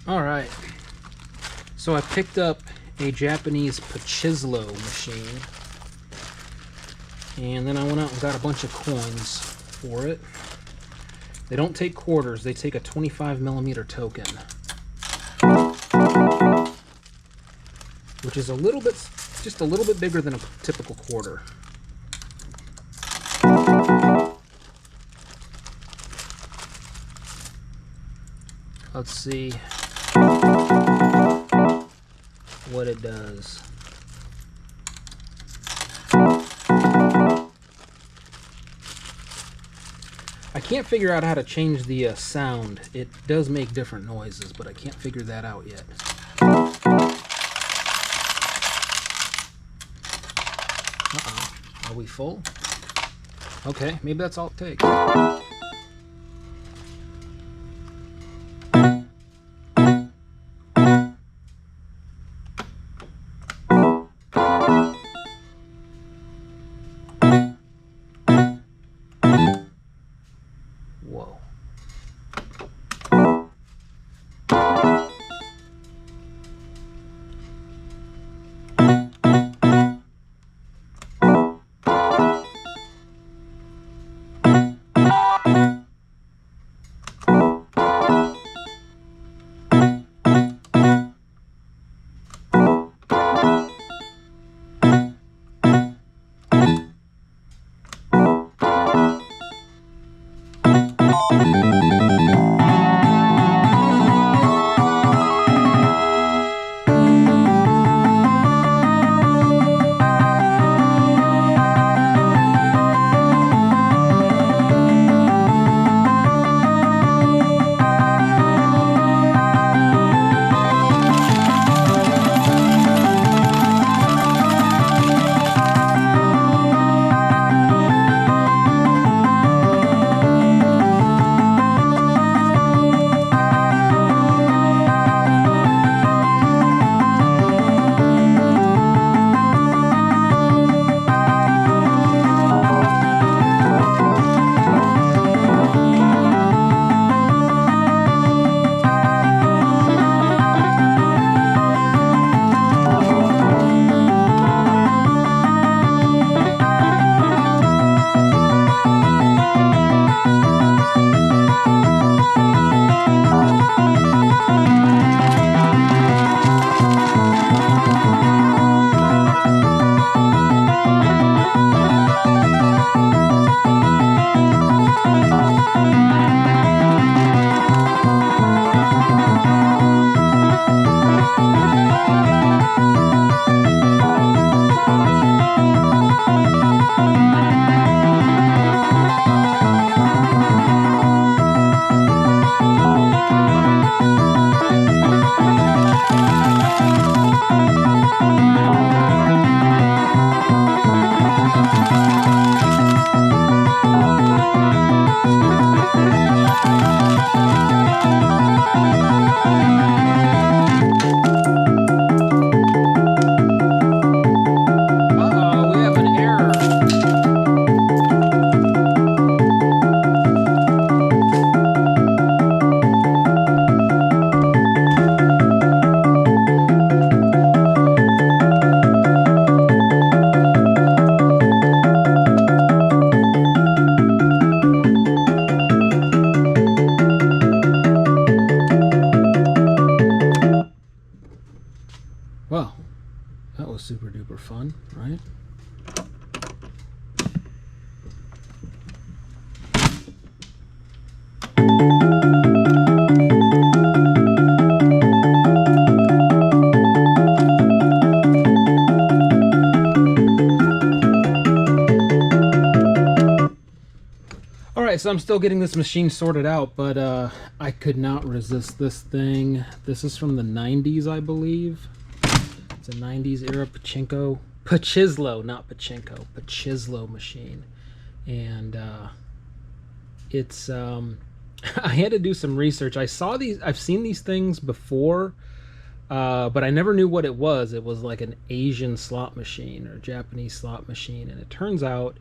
All right, so I picked up a Japanese Pachislo machine, and then I went out and got a bunch of coins for it. They don't take quarters, they take a 25mm token, which is just a little bit bigger than a typical quarter. Let's see what it does. I can't figure out how to change the sound. It does make different noises, but I can't figure that out yet. Uh-oh. Are we full? Okay, maybe that's all it takes. Whoa. Well, that was super duper fun, right? Alright, so I'm still getting this machine sorted out, but I could not resist this thing. This is from the 90s, I believe. It's a 90s era Pachislo, not Pachinko, Pachislo machine. And it's I had to do some research. I've seen these things before, but I never knew what it was. It was like an Asian slot machine or Japanese slot machine, and it turns out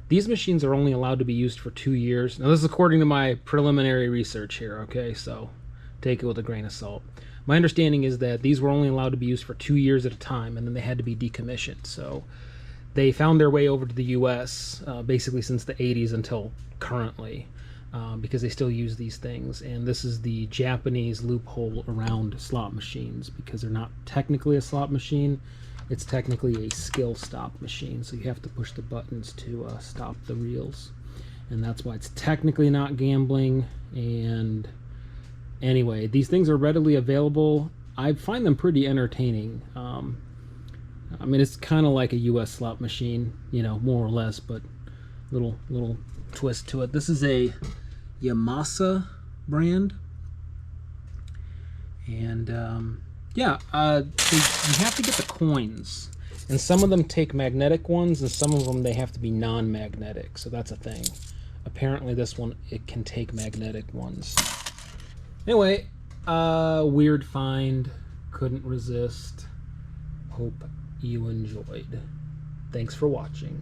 these machines are only allowed to be used for 2 years. Now, this is according to my preliminary research here, okay? So take it with a grain of salt. My understanding is that these were only allowed to be used for 2 years at a time, and then they had to be decommissioned. So they found their way over to the US basically since the 80s until currently, because they still use these things. And this is the Japanese loophole around slot machines, because they're not technically a slot machine. It's technically a skill stop machine, so you have to push the buttons to stop the reels, and that's why it's technically not gambling. And anyway, these things are readily available. I find them pretty entertaining. I mean, it's kind of like a US slot machine, you know, more or less, but little twist to it. This is a Yamasa brand, and yeah, so you have to get the coins, and some of them take magnetic ones, and some of them they have to be non-magnetic, so that's a thing. Apparently this one, it can take magnetic ones. Anyway, weird find, couldn't resist. Hope you enjoyed. Thanks for watching.